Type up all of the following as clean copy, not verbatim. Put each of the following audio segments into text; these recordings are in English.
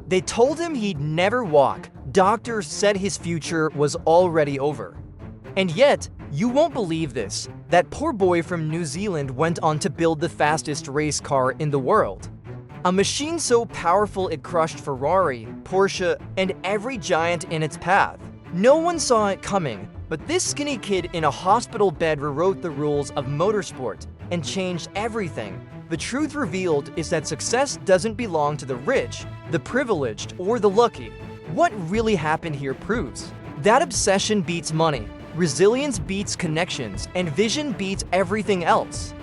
They told him he'd never walk. Doctors said his future was already over. And yet, you won't believe this, that poor boy from New Zealand went on to build the fastest race car in the world. A machine so powerful it crushed Ferrari, Porsche, and every giant in its path. No one saw it coming, but this skinny kid in a hospital bed rewrote the rules of motorsport and changed everything. The truth revealed is that success doesn't belong to the rich, the privileged, or the lucky. What really happened here proves that obsession beats money, resilience beats connections, and vision beats everything else.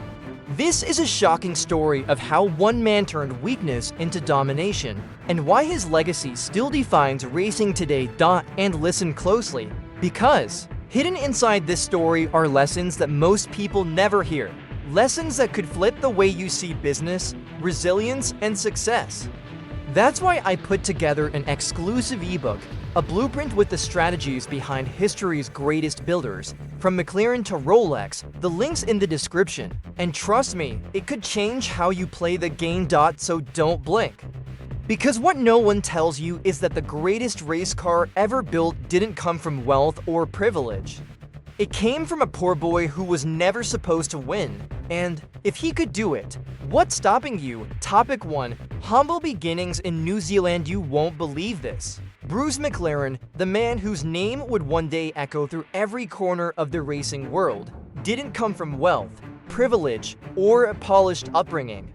This is a shocking story of how one man turned weakness into domination, and why his legacy still defines racing today. And listen closely, because hidden inside this story are lessons that most people never hear. Lessons that could flip the way you see business, resilience, and success. That's why I put together an exclusive ebook, a blueprint with the strategies behind history's greatest builders, from McLaren to Rolex. The link's in the description, and trust me, it could change how you play the game. So don't blink. Because what no one tells you is that the greatest race car ever built didn't come from wealth or privilege. It came from a poor boy who was never supposed to win. And if he could do it, what's stopping you? Topic 1. Humble beginnings in New Zealand. You won't believe this. Bruce McLaren, the man whose name would one day echo through every corner of the racing world, didn't come from wealth, privilege, or a polished upbringing.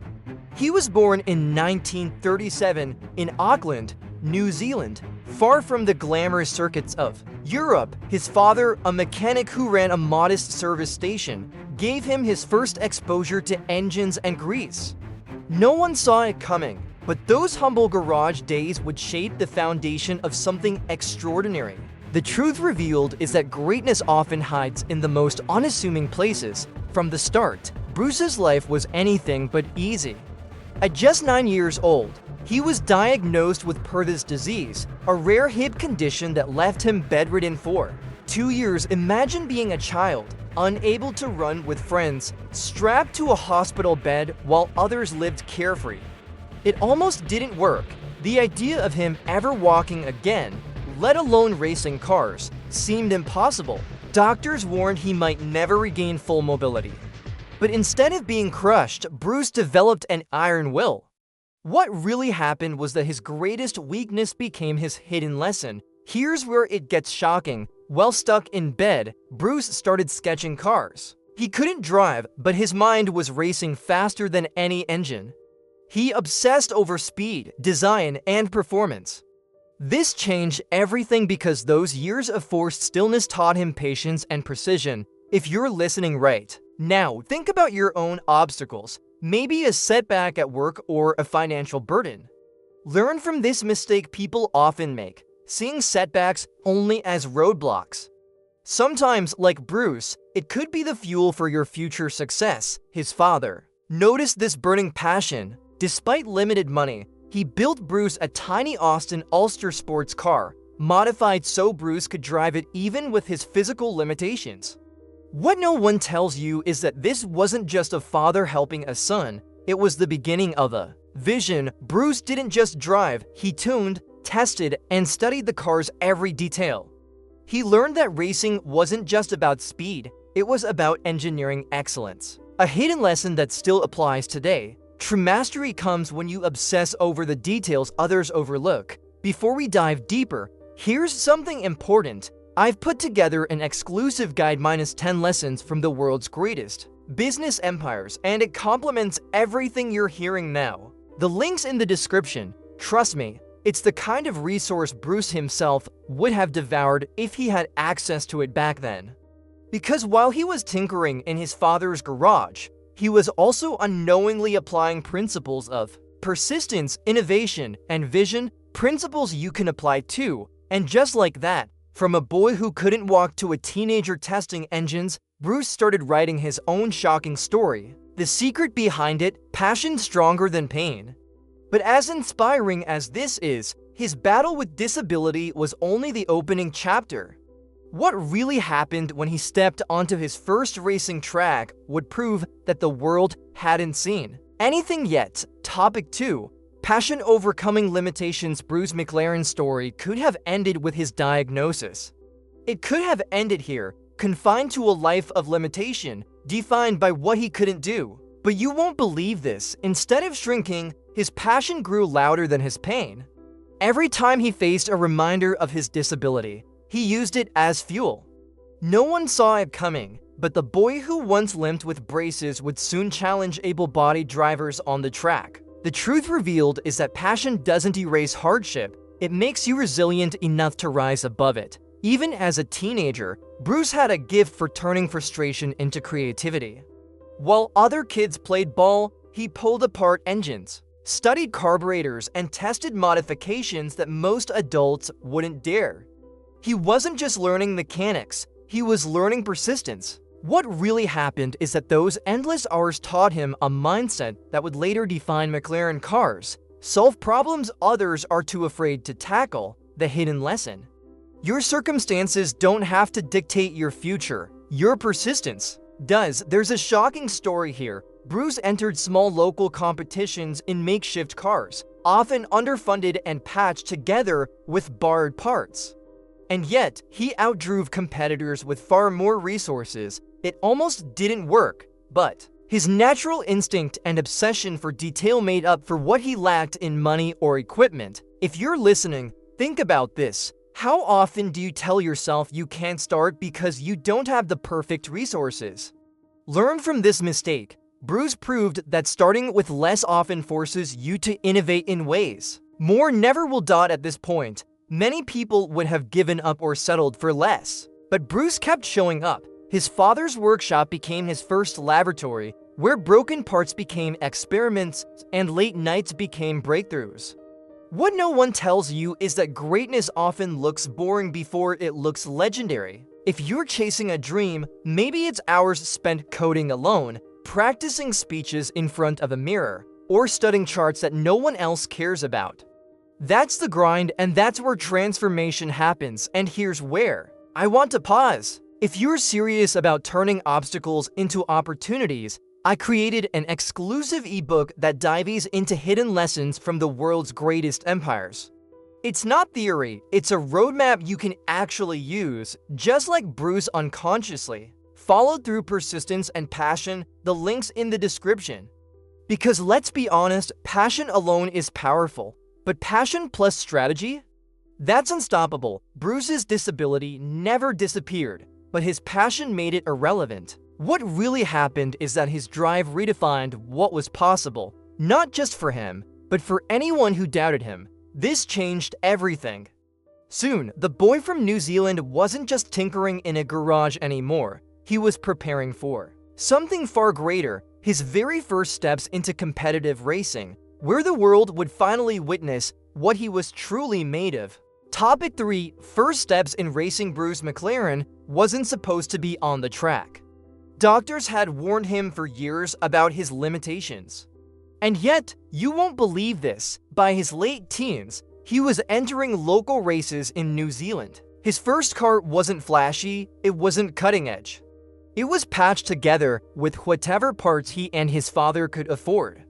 He was born in 1937 in Auckland, New Zealand, far from the glamorous circuits of Europe. His father, a mechanic who ran a modest service station, gave him his first exposure to engines and grease. No one saw it coming, but those humble garage days would shape the foundation of something extraordinary. The truth revealed is that greatness often hides in the most unassuming places. From the start, Bruce's life was anything but easy. At just 9 years old, he was diagnosed with Perthes disease, a rare hip condition that left him bedridden for 2 years. Imagine being a child, unable to run with friends, strapped to a hospital bed while others lived carefree. It almost didn't work. The idea of him ever walking again, let alone racing cars, seemed impossible. Doctors warned he might never regain full mobility. But instead of being crushed, Bruce developed an iron will. What really happened was that his greatest weakness became his hidden lesson. Here's where it gets shocking. While stuck in bed, Bruce started sketching cars. He couldn't drive, but his mind was racing faster than any engine. He obsessed over speed, design, and performance. This changed everything because those years of forced stillness taught him patience and precision. If you're listening right now, think about your own obstacles, maybe a setback at work or a financial burden. Learn from this mistake people often make, seeing setbacks only as roadblocks. Sometimes, like Bruce, it could be the fuel for your future success. His father noticed this burning passion. Despite limited money, he built Bruce a tiny Austin Ulster sports car, modified so Bruce could drive it even with his physical limitations. What no one tells you is that this wasn't just a father helping a son, it was the beginning of a vision. Bruce didn't just drive, he tuned, tested, and studied the car's every detail. He learned that racing wasn't just about speed, it was about engineering excellence. A hidden lesson that still applies today. True mastery comes when you obsess over the details others overlook. Before we dive deeper, here's something important. I've put together an exclusive guide -10 lessons from the world's greatest business empires, and it complements everything you're hearing now. The link's in the description. Trust me, it's the kind of resource Bruce himself would have devoured if he had access to it back then. Because while he was tinkering in his father's garage, he was also unknowingly applying principles of persistence, innovation, and vision, principles you can apply too. And just like that, from a boy who couldn't walk to a teenager testing engines, Bruce started writing his own shocking story. The secret behind it, passion stronger than pain. But as inspiring as this is, his battle with disability was only the opening chapter. What really happened when he stepped onto his first racing track would prove that the world hadn't seen anything yet. Topic 2. Passion overcoming limitations. Bruce McLaren's story could have ended with his diagnosis. It could have ended here, confined to a life of limitation, defined by what he couldn't do. But you won't believe this. Instead of shrinking, his passion grew louder than his pain. Every time he faced a reminder of his disability, he used it as fuel. No one saw it coming, but the boy who once limped with braces would soon challenge able-bodied drivers on the track. The truth revealed is that passion doesn't erase hardship, it makes you resilient enough to rise above it. Even as a teenager, Bruce had a gift for turning frustration into creativity. While other kids played ball, he pulled apart engines, studied carburetors, and tested modifications that most adults wouldn't dare. He wasn't just learning mechanics, he was learning persistence. What really happened is that those endless hours taught him a mindset that would later define McLaren cars: solve problems others are too afraid to tackle, the hidden lesson. Your circumstances don't have to dictate your future, your persistence does. There's a shocking story here. Bruce entered small local competitions in makeshift cars, often underfunded and patched together with borrowed parts. And yet, he outdrove competitors with far more resources. It almost didn't work, but his natural instinct and obsession for detail made up for what he lacked in money or equipment. If you're listening, think about this. How often do you tell yourself you can't start because you don't have the perfect resources? Learn from this mistake. Bruce proved that starting with less often forces you to innovate in ways more never will. At this point, many people would have given up or settled for less. But Bruce kept showing up. His father's workshop became his first laboratory, where broken parts became experiments and late nights became breakthroughs. What no one tells you is that greatness often looks boring before it looks legendary. If you're chasing a dream, maybe it's hours spent coding alone, practicing speeches in front of a mirror, or studying charts that no one else cares about. That's the grind, and that's where transformation happens. And here's where I want to pause. If you're serious about turning obstacles into opportunities, I created an exclusive ebook that dives into hidden lessons from the world's greatest empires. It's not theory, it's a roadmap you can actually use, just like Bruce unconsciously followed through persistence and passion. The link's in the description. Because let's be honest, passion alone is powerful, but passion plus strategy? That's unstoppable. Bruce's disability never disappeared, but his passion made it irrelevant. What really happened is that his drive redefined what was possible, not just for him, but for anyone who doubted him. This changed everything. Soon, the boy from New Zealand wasn't just tinkering in a garage anymore. He was preparing for something far greater, his very first steps into competitive racing, where the world would finally witness what he was truly made of. Topic 3. First steps in racing. Bruce McLaren wasn't supposed to be on the track. Doctors had warned him for years about his limitations. And yet, you won't believe this, by his late teens, he was entering local races in New Zealand. His first car wasn't flashy, it wasn't cutting edge. It was patched together with whatever parts he and his father could afford.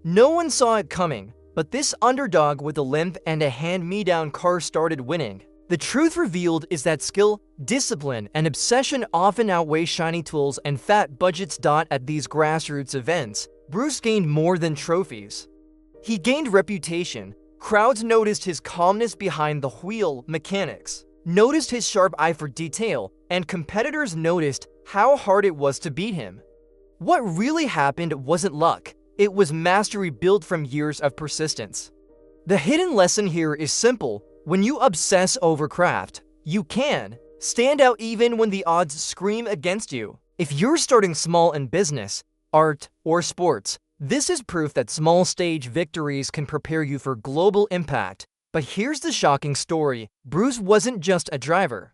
No one saw it coming, but this underdog with a limp and a hand-me-down car started winning. The truth revealed is that skill, discipline, and obsession often outweigh shiny tools and fat budgets. At these grassroots events, Bruce gained more than trophies. He gained reputation. Crowds noticed his calmness behind the wheel, mechanics noticed his sharp eye for detail, and competitors noticed how hard it was to beat him. What really happened wasn't luck, it was mastery built from years of persistence. The hidden lesson here is simple. When you obsess over craft, you can stand out even when the odds scream against you. If you're starting small in business, art, or sports, this is proof that small stage victories can prepare you for global impact. But here's the shocking story. Bruce wasn't just a driver.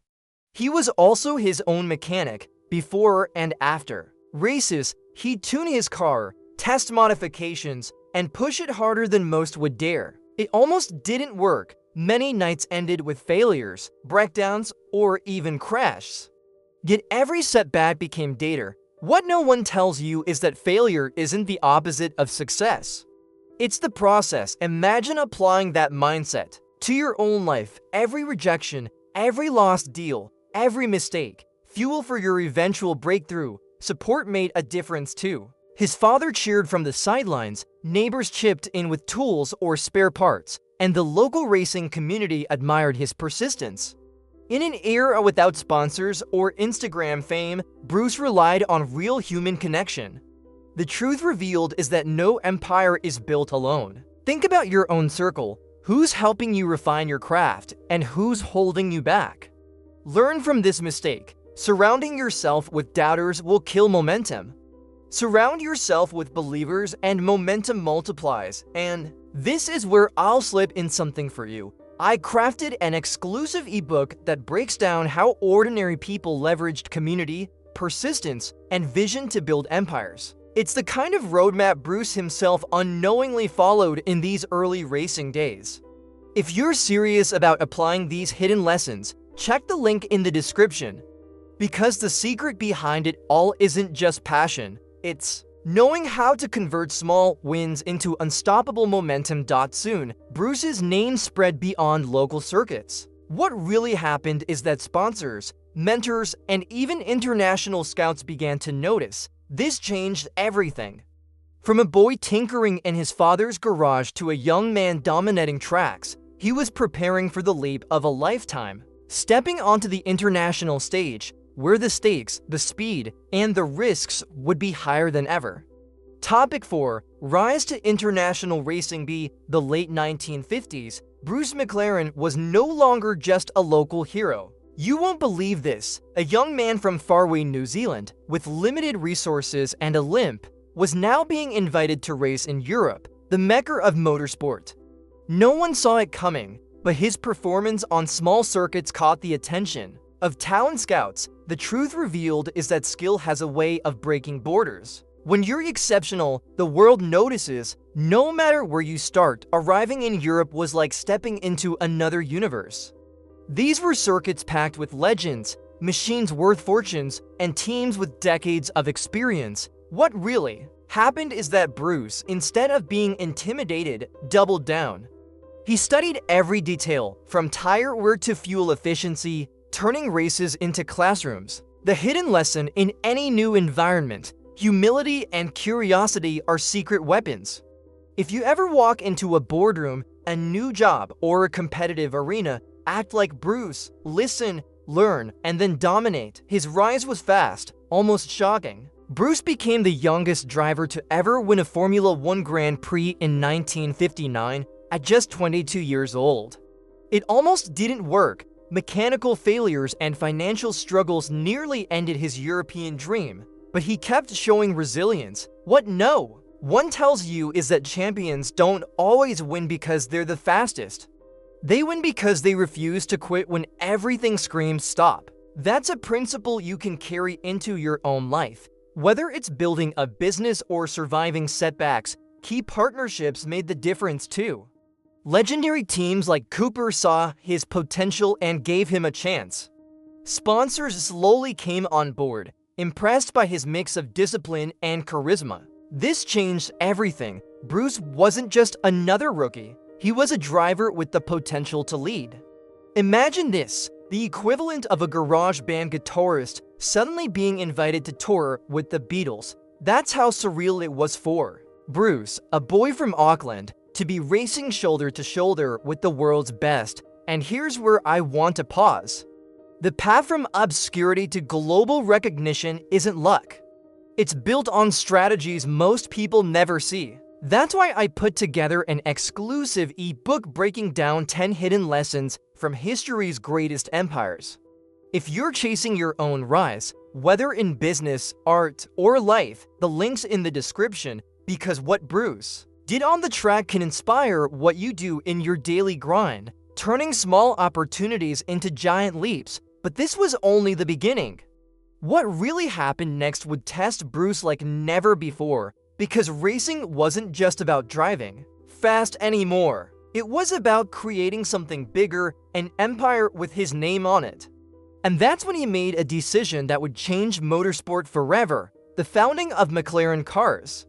He was also his own mechanic. Before and after races, he'd tune his car, test modifications, and push it harder than most would dare. It almost didn't work. Many nights ended with failures, breakdowns, or even crashes. Yet every setback became data. What no one tells you is that failure isn't the opposite of success. It's the process. Imagine applying that mindset to your own life. Every rejection, every lost deal, every mistake, fuel for your eventual breakthrough. Support made a difference too. His father cheered from the sidelines, neighbors chipped in with tools or spare parts, and the local racing community admired his persistence. In an era without sponsors or Instagram fame, Bruce relied on real human connection. The truth revealed is that no empire is built alone. Think about your own circle. Who's helping you refine your craft, and who's holding you back? Learn from this mistake. Surrounding yourself with doubters will kill momentum. Surround yourself with believers and momentum multiplies. And this is where I'll slip in something for you. I crafted an exclusive ebook that breaks down how ordinary people leveraged community, persistence, and vision to build empires. It's the kind of roadmap Bruce himself unknowingly followed in these early racing days. If you're serious about applying these hidden lessons, check the link in the description. Because the secret behind it all isn't just passion, it's knowing how to convert small wins into unstoppable momentum. Soon, Bruce's name spread beyond local circuits. What really happened is that sponsors, mentors, and even international scouts began to notice. This changed everything. From a boy tinkering in his father's garage to a young man dominating tracks, he was preparing for the leap of a lifetime. Stepping onto the international stage, where the stakes, the speed, and the risks would be higher than ever. Topic 4. Rise to international racing. By the late 1950s, Bruce McLaren was no longer just a local hero. You won't believe this. A young man from faraway New Zealand, with limited resources and a limp, was now being invited to race in Europe, the mecca of motorsport. No one saw it coming, but his performance on small circuits caught the attention of talent scouts. The truth revealed is that skill has a way of breaking borders. When you're exceptional, the world notices. No matter where you start, arriving in Europe was like stepping into another universe. These were circuits packed with legends, machines worth fortunes, and teams with decades of experience. What really happened is that Bruce, instead of being intimidated, doubled down. He studied every detail, from tire wear to fuel efficiency, turning races into classrooms. The hidden lesson in any new environment: humility and curiosity are secret weapons. If you ever walk into a boardroom, a new job, or a competitive arena, act like Bruce. Listen, learn, and then dominate. His rise was fast, almost shocking. Bruce became the youngest driver to ever win a Formula One Grand Prix in 1959 at just 22 years old. It almost didn't work. Mechanical failures and financial struggles nearly ended his European dream, but he kept showing resilience. What no one tells you is that champions don't always win because they're the fastest. They win because they refuse to quit when everything screams stop. That's a principle you can carry into your own life. Whether it's building a business or surviving setbacks, key partnerships made the difference too. Legendary teams like Cooper saw his potential and gave him a chance. Sponsors slowly came on board, impressed by his mix of discipline and charisma. This changed everything. Bruce wasn't just another rookie. He was a driver with the potential to lead. Imagine this, the equivalent of a garage band guitarist suddenly being invited to tour with the Beatles. That's how surreal it was for Bruce, a boy from Auckland, to be racing shoulder to shoulder with the world's best. And here's where I want to pause. The path from obscurity to global recognition isn't luck. It's built on strategies most people never see. That's why I put together an exclusive ebook breaking down 10 hidden lessons from history's greatest empires. If you're chasing your own rise, whether in business, art, or life, the link's in the description, because what Bruce did on the track can inspire what you do in your daily grind, turning small opportunities into giant leaps. But this was only the beginning. What really happened next would test Bruce like never before, because racing wasn't just about driving fast anymore. It was about creating something bigger, an empire with his name on it. And that's when he made a decision that would change motorsport forever: the founding of McLaren Cars.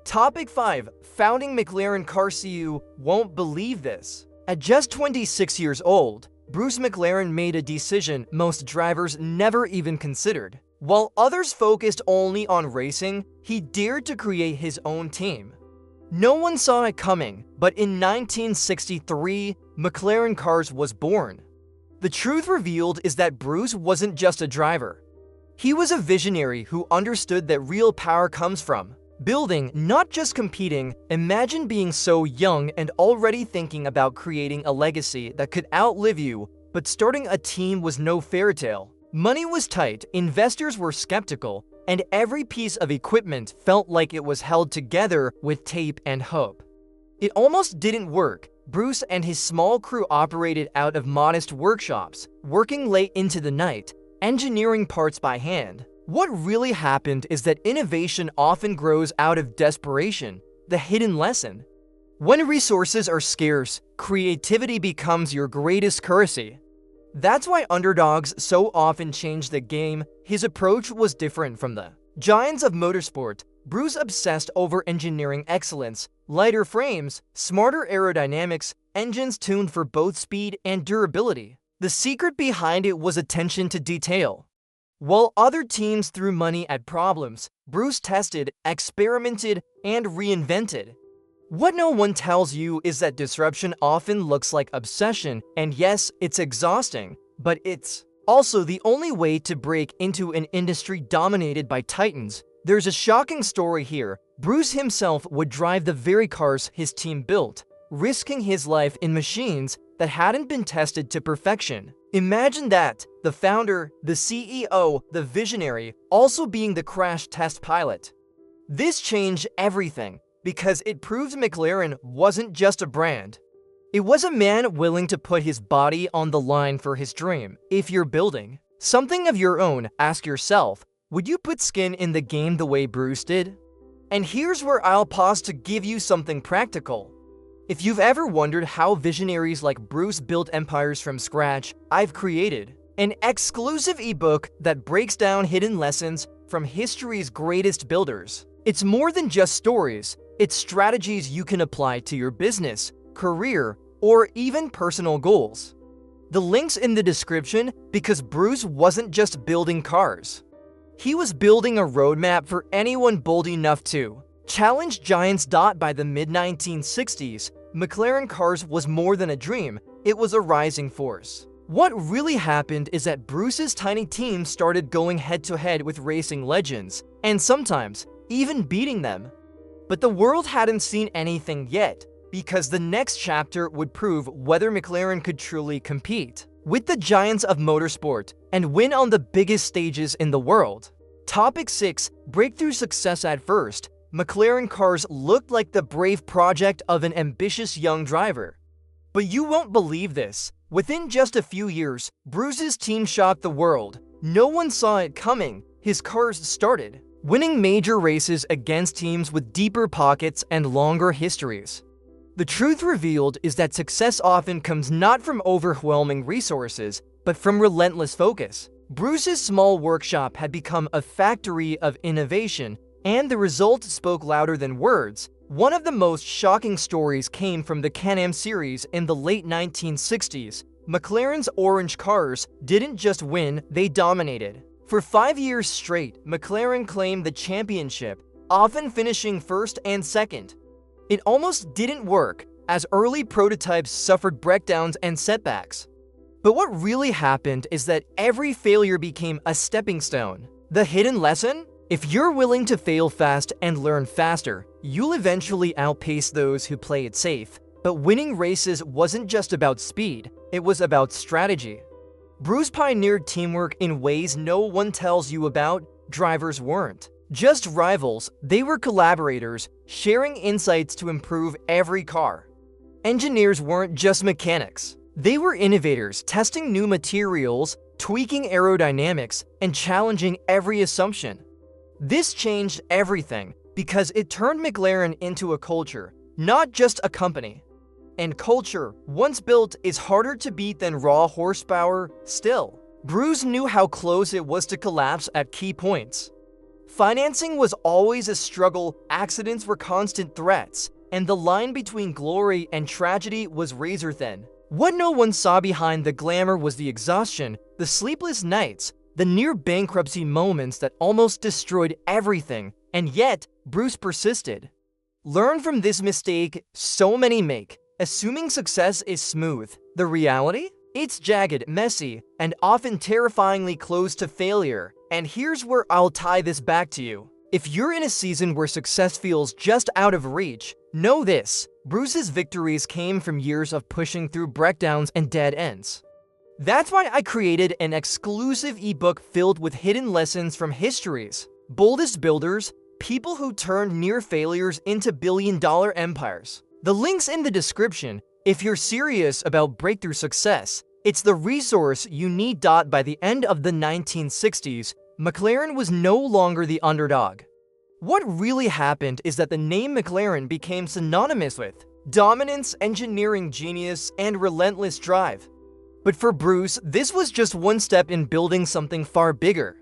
Topic 5. Founding McLaren cars. You won't believe this. At just 26 years old, Bruce McLaren made a decision most drivers never even considered. While others focused only on racing, he dared to create his own team. No one saw it coming, but in 1963, McLaren Cars was born. The truth revealed is that Bruce wasn't just a driver. He was a visionary who understood that real power comes from building, not just competing. Imagine being so young and already thinking about creating a legacy that could outlive you, but starting a team was no fairy tale. Money was tight, investors were skeptical, and every piece of equipment felt like it was held together with tape and hope. It almost didn't work. Bruce and his small crew operated out of modest workshops, working late into the night, engineering parts by hand. What really happened is that innovation often grows out of desperation, the hidden lesson. When resources are scarce, creativity becomes your greatest currency. That's why underdogs so often change the game. His approach was different from the giants of motorsport. Bruce obsessed over engineering excellence, lighter frames, smarter aerodynamics, engines tuned for both speed and durability. The secret behind it was attention to detail. While other teams threw money at problems, Bruce tested, experimented, and reinvented. What no one tells you is that disruption often looks like obsession, and yes, it's exhausting, but it's also the only way to break into an industry dominated by titans. There's a shocking story here. Bruce himself would drive the very cars his team built, risking his life in machines that hadn't been tested to perfection. Imagine that, the founder, the CEO, the visionary, also being the crash test pilot. This changed everything, because it proved McLaren wasn't just a brand. It was a man willing to put his body on the line for his dream. If you're building something of your own, ask yourself, would you put skin in the game the way Bruce did? And here's where I'll pause to give you something practical. If you've ever wondered how visionaries like Bruce built empires from scratch, I've created an exclusive ebook that breaks down hidden lessons from history's greatest builders. It's more than just stories, it's strategies you can apply to your business, career, or even personal goals. The link's in the description because Bruce wasn't just building cars. He was building a roadmap for anyone bold enough to challenge giants. By the mid-1960s, McLaren Cars was more than a dream, it was a rising force. What really happened is that Bruce's tiny team started going head-to-head with racing legends, and sometimes even beating them. But the world hadn't seen anything yet, because the next chapter would prove whether McLaren could truly compete with the giants of motorsport and win on the biggest stages in the world. Topic 6. Breakthrough success. At first, McLaren Cars looked like the brave project of an ambitious young driver. But you won't believe this. Within just a few years, Bruce's team shocked the world. No one saw it coming. His cars started winning major races against teams with deeper pockets and longer histories. The truth revealed is that success often comes not from overwhelming resources, but from relentless focus. Bruce's small workshop had become a factory of innovation, and the result spoke louder than words. One of the most shocking stories came from the Can-Am series in the late 1960s. McLaren's orange cars didn't just win, they dominated. For 5 years straight, McLaren claimed the championship, often finishing first and second. It almost didn't work, as early prototypes suffered breakdowns and setbacks. But what really happened is that every failure became a stepping stone. The hidden lesson? If you're willing to fail fast and learn faster, you'll eventually outpace those who play it safe. But winning races wasn't just about speed, it was about strategy. Bruce pioneered teamwork in ways no one tells you about. Drivers weren't just rivals, they were collaborators, sharing insights to improve every car. Engineers weren't just mechanics. They were innovators, testing new materials, tweaking aerodynamics, and challenging every assumption. This changed everything because it turned McLaren into a culture, not just a company. And culture, once built, is harder to beat than raw horsepower. Still, Bruce knew how close it was to collapse at key points. Financing was always a struggle, accidents were constant threats, and the line between glory and tragedy was razor thin. What no one saw behind the glamour was the exhaustion, the sleepless nights, the near-bankruptcy moments that almost destroyed everything, and yet, Bruce persisted. Learn from this mistake so many make. Assuming success is smooth. The reality? It's jagged, messy, and often terrifyingly close to failure. And here's where I'll tie this back to you. If you're in a season where success feels just out of reach, know this: Bruce's victories came from years of pushing through breakdowns and dead ends. That's why I created an exclusive ebook filled with hidden lessons from history's boldest builders, people who turned near failures into billion-dollar empires. The link's in the description. If you're serious about breakthrough success, it's the resource you need. By the end of the 1960s, McLaren was no longer the underdog. What really happened is that the name McLaren became synonymous with dominance, engineering genius, and relentless drive. But for Bruce, this was just one step in building something far bigger.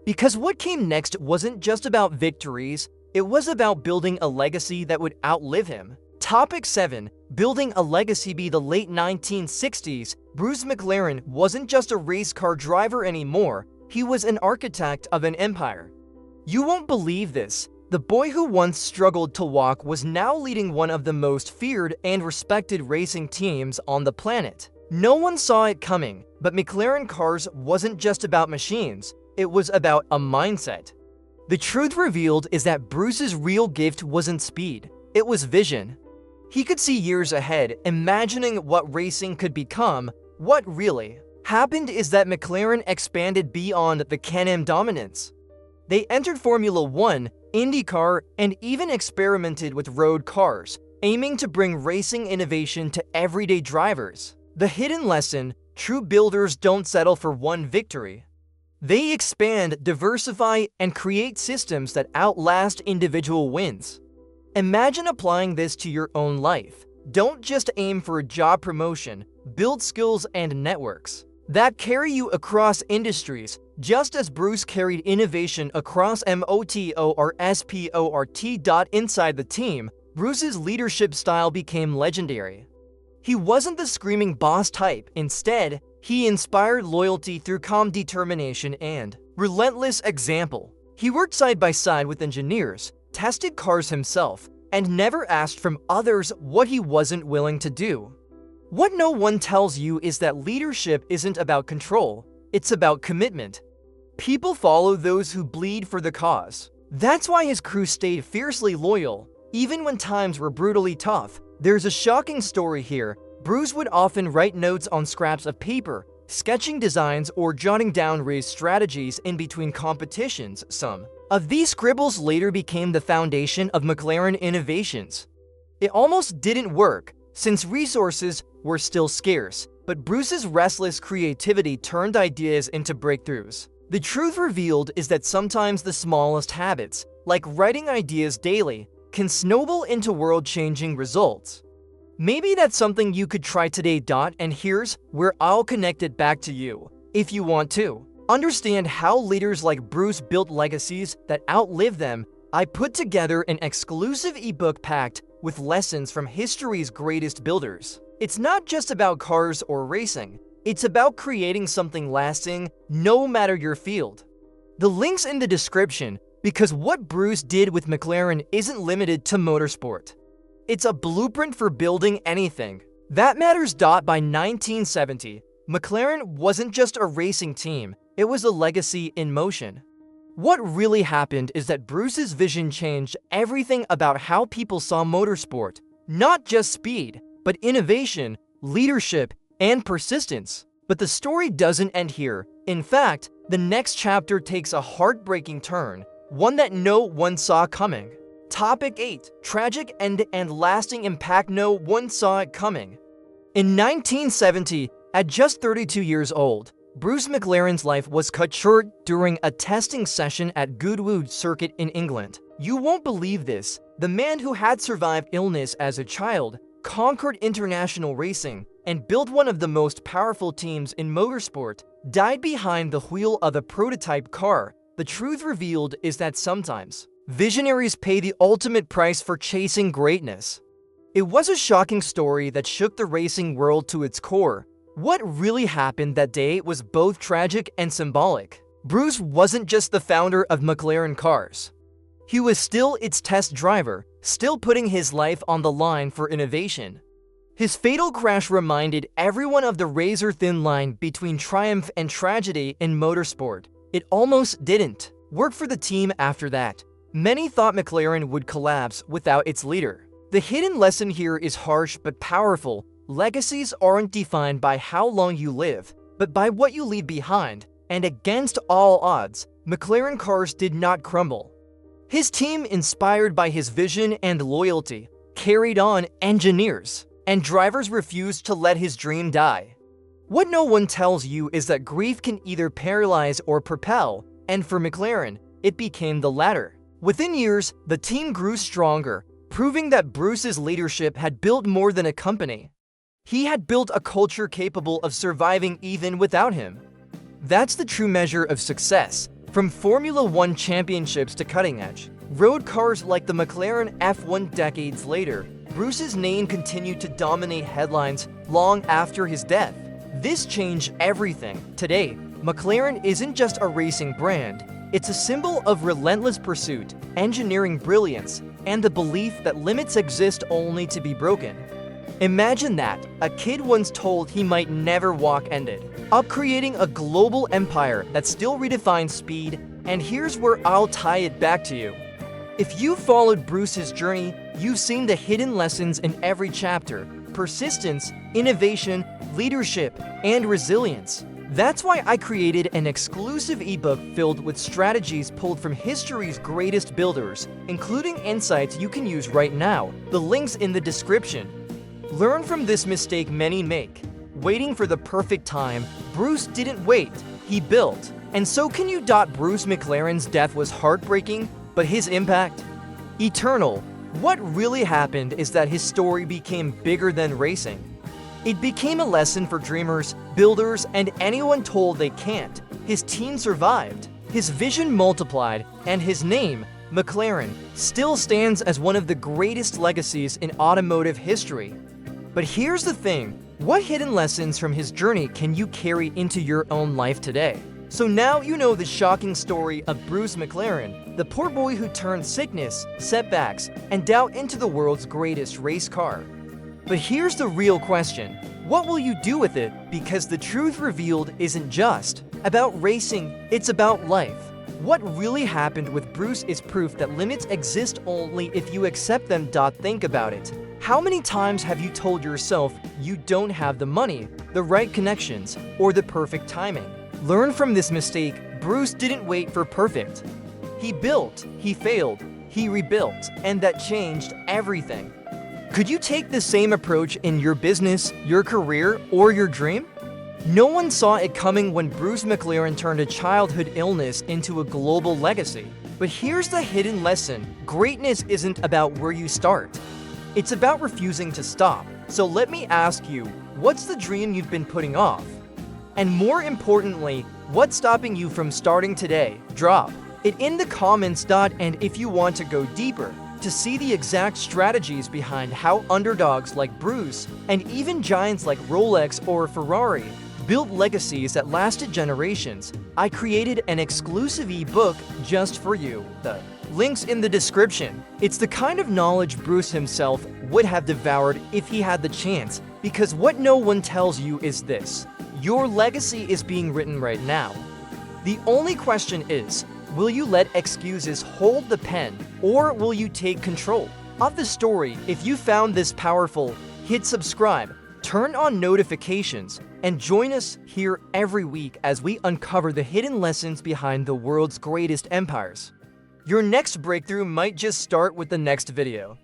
Because what came next wasn't just about victories, it was about building a legacy that would outlive him. Topic 7. Building a legacy. By the late 1960s, Bruce McLaren wasn't just a race car driver anymore, he was an architect of an empire. You won't believe this. The boy who once struggled to walk was now leading one of the most feared and respected racing teams on the planet. No one saw it coming, but McLaren cars wasn't just about machines, it was about a mindset. The truth revealed is that Bruce's real gift wasn't speed, it was vision. He could see years ahead, imagining what racing could become. What really happened is that McLaren expanded beyond the Can-Am dominance. They entered Formula 1, IndyCar, and even experimented with road cars, aiming to bring racing innovation to everyday drivers. The hidden lesson: true builders don't settle for one victory. They expand, diversify, and create systems that outlast individual wins. Imagine applying this to your own life. Don't just aim for a job promotion, build skills and networks that carry you across industries, just as Bruce carried innovation across Motorsport. Inside the team, Bruce's leadership style became legendary. He wasn't the screaming boss type. Instead, he inspired loyalty through calm determination and relentless example. He worked side by side with engineers, tested cars himself, and never asked from others what he wasn't willing to do. What no one tells you is that leadership isn't about control, it's about commitment. People follow those who bleed for the cause. That's why his crew stayed fiercely loyal, even when times were brutally tough. There's a shocking story here. Bruce would often write notes on scraps of paper, sketching designs or jotting down race strategies in between competitions. Some of these scribbles later became the foundation of McLaren innovations. It almost didn't work, since resources were still scarce, but Bruce's restless creativity turned ideas into breakthroughs. The truth revealed is that sometimes the smallest habits, like writing ideas daily, can snowball into world-changing results. Maybe that's something you could try today. And here's where I'll connect it back to you. If you want to understand how leaders like Bruce built legacies that outlive them, I put together an exclusive ebook packed with lessons from history's greatest builders. It's not just about cars or racing, it's about creating something lasting, no matter your field. The link's in the description, because what Bruce did with McLaren isn't limited to motorsport. It's a blueprint for building anything that matters. By 1970, McLaren wasn't just a racing team, it was a legacy in motion. What really happened is that Bruce's vision changed everything about how people saw motorsport. Not just speed, but innovation, leadership, and persistence. But the story doesn't end here. In fact, the next chapter takes a heartbreaking turn, one that no one saw coming. Topic 8. Tragic end and lasting impact. No one saw it coming. In 1970, at just 32 years old, Bruce McLaren's life was cut short during a testing session at Goodwood Circuit in England. You won't believe this. The man who had survived illness as a child, conquered international racing, and built one of the most powerful teams in motorsport, died behind the wheel of a prototype car, the truth revealed is that sometimes visionaries pay the ultimate price for chasing greatness. It was a shocking story that shook the racing world to its core. What really happened that day was both tragic and symbolic. Bruce wasn't just the founder of McLaren cars. He was still its test driver, still putting his life on the line for innovation. His fatal crash reminded everyone of the razor-thin line between triumph and tragedy in motorsport. It almost didn't work for the team after that. Many thought McLaren would collapse without its leader. The hidden lesson here is harsh but powerful. Legacies aren't defined by how long you live, but by what you leave behind. And against all odds, McLaren cars did not crumble. His team, inspired by his vision and loyalty, carried on. Engineers and drivers refused to let his dream die. What no one tells you is that grief can either paralyze or propel, and for McLaren, it became the latter. Within years, the team grew stronger, proving that Bruce's leadership had built more than a company. He had built a culture capable of surviving even without him. That's the true measure of success. From Formula One championships to cutting-edge road cars like the McLaren F1 decades later, Bruce's name continued to dominate headlines long after his death. This changed everything. Today, McLaren isn't just a racing brand, it's a symbol of relentless pursuit, engineering brilliance, and the belief that limits exist only to be broken. Imagine that, a kid once told he might never walk ended up creating a global empire that still redefines speed, and here's where I'll tie it back to you. If you followed Bruce's journey, you've seen the hidden lessons in every chapter: persistence, innovation, leadership, and resilience. That's why I created an exclusive ebook filled with strategies pulled from history's greatest builders, including insights you can use right now. The link's in the description. Learn from this mistake many make. Waiting for the perfect time. Bruce didn't wait, he built. And so can you. Bruce McLaren's death was heartbreaking, but his impact? Eternal. What really happened is that his story became bigger than racing. It became a lesson for dreamers, builders, and anyone told they can't. His team survived, his vision multiplied, and his name, McLaren, still stands as one of the greatest legacies in automotive history. But here's the thing. What hidden lessons from his journey can you carry into your own life today? So now you know the shocking story of Bruce McLaren, the poor boy who turned sickness, setbacks, and doubt into the world's greatest race car. But here's the real question. What will you do with it? Because the truth revealed isn't just about racing, it's about life. What really happened with Bruce is proof that limits exist only if you accept them. Think about it. How many times have you told yourself you don't have the money, the right connections, or the perfect timing? Learn from this mistake. Bruce didn't wait for perfect. He built, he failed, he rebuilt, and that changed everything. Could you take the same approach in your business, your career, or your dream? No one saw it coming when Bruce McLaren turned a childhood illness into a global legacy. But here's the hidden lesson. Greatness isn't about where you start. It's about refusing to stop. So let me ask you, what's the dream you've been putting off? And more importantly, what's stopping you from starting today? Drop it in the comments. And if you want to go deeper, to see the exact strategies behind how underdogs like Bruce and even giants like Rolex or Ferrari built legacies that lasted generations, I created an exclusive ebook just for you. The link's in the description. It's the kind of knowledge Bruce himself would have devoured if he had the chance, because what no one tells you is this: your legacy is being written right now. The only question is, will you let excuses hold the pen, or will you take control of the story? If you found this powerful, hit subscribe, turn on notifications, and join us here every week as we uncover the hidden lessons behind the world's greatest empires. Your next breakthrough might just start with the next video.